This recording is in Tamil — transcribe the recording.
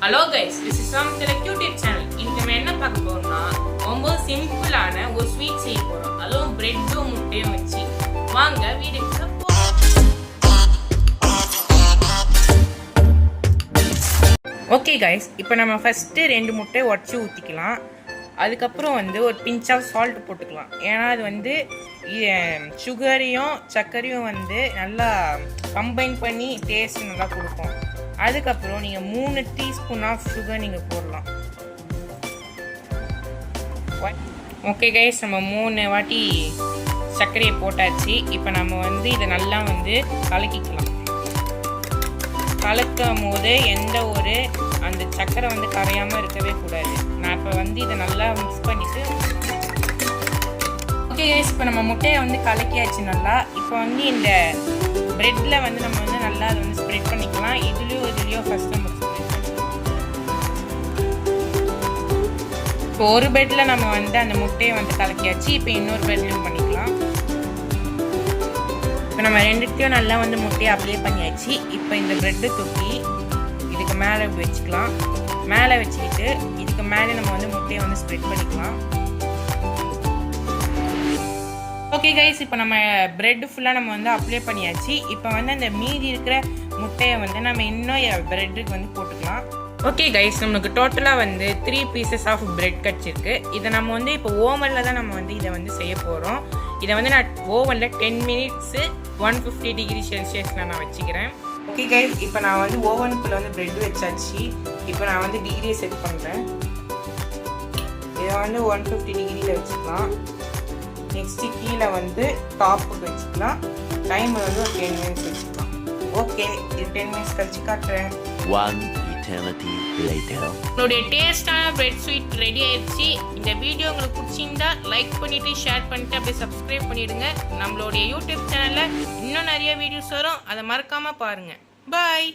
Hello guys, this is from the YouTube channel. இன்னைக்கு நம்ம என்ன பார்க்க போறோம்னா ரொம்ப சிம்பிளான ஒரு ஸ்வீட் செய்ய போறோம். அதுவும் பிரெட்டும் முட்டையும் வச்சு. வாங்க வீடியோக்குள்ள போலாம். ஓகே கைஸ், இப்போ நம்ம ஃபர்ஸ்ட் 2 முட்டையை உடச்சி ஊற்றிக்கலாம். அதுக்கப்புறம் ஒரு பிஞ்ச் ஆஃப் சால்ட் போட்டுக்கலாம். ஏன்னா அது சுகரையும் சர்க்கரையும் நல்லா கம்பைன் பண்ணி டேஸ்ட் நல்லா கொடுக்கும். அதுக்கப்புறம் நீங்கள் 3 டீஸ்பூன் ஆஃப் சுகர் நீங்கள் போடலாம். ஓகே கைஸ், நம்ம 3 வாட்டி சர்க்கரையை போட்டாச்சு. இப்போ நம்ம இதை நல்லா கலக்கிக்கலாம். கலக்கும் போது எந்த ஒரு அந்த சர்க்கரை கரையாமல் இருக்கவே கூடாது. நான் இப்போ இதை நல்லா மிக்ஸ் பண்ணிவிட்டு ஓகே கைஸ், இப்போ நம்ம முட்டையை கலக்கியாச்சு நல்லா. இப்போ இந்த பிரெட்டில் நம்ம நல்லா அதை ஸ்ப்ரெட் பண்ணிக்கலாம். இதுலேயோ ஃபஸ்ட்டு நம்ம இப்போ ஒரு பெட்டில் நம்ம அந்த முட்டையை கலக்கியாச்சு. இப்போ இன்னொரு பெட்லையும் பண்ணிக்கலாம். இப்போ நம்ம 2த்தையும் நல்லா முட்டையை அப்ளை பண்ணியாச்சு. இப்போ இந்த ப்ரெட்டு தூக்கி இதுக்கு மேலே வச்சுக்கலாம். மேலே வச்சுக்கிட்டு இதுக்கு மேலே நம்ம முட்டையை ஸ்ப்ரெட் பண்ணிக்கலாம். ஓகே கைஸ், இப்போ நம்ம பிரெட் ஃபுல்லாக நம்ம அப்ளை பண்ணியாச்சு. இப்போ அந்த மீதி இருக்கிற முட்டையை நம்ம இன்னும் பிரெட்டுக்கு போட்டுக்கலாம். ஓகே கைஸ், நமக்கு டோட்டலாக 3 பீசஸ் ஆஃப் பிரெட் கிடச்சிருக்கு. இதை நம்ம இப்போ ஓவனில் தான் நம்ம இதை செய்ய போகிறோம். இதை நான் ஓவனில் 10 மினிட்ஸு 150 டிகிரி செல்சியஸில் நான் வச்சுக்கிறேன். ஓகே கைஸ், இப்போ நான் ஓவனுக்குள்ளே பிரெட் வச்சாச்சு. இப்போ நான் டிகிரியை செட் பண்ணுறேன். இதை 150 டிகிரியில் வச்சுக்கலாம். நெக்ஸ்ட்டு கீழே டாப்புக்கு வச்சுக்கலாம். டைம் ஒரு 10 மினிட்ஸ் வச்சுக்கலாம். ஓகே, இது 10 மினிட்ஸ் கழிச்சு காட்டுறேன். உங்களுடைய டேஸ்டான பிரெட் ஸ்வீட் ரெடி ஆயிடுச்சு. இந்த வீடியோ உங்களுக்கு பிடிச்சிருந்தா லைக் பண்ணிட்டு ஷேர் பண்ணிட்டு அப்படியே சப்ஸ்கிரைப் பண்ணிடுங்க. நம்மளுடைய யூடியூப் சேனல்ல இன்னும் நிறைய வீடியோஸ் வரும், அதை மறக்காம பாருங்க. பாய்.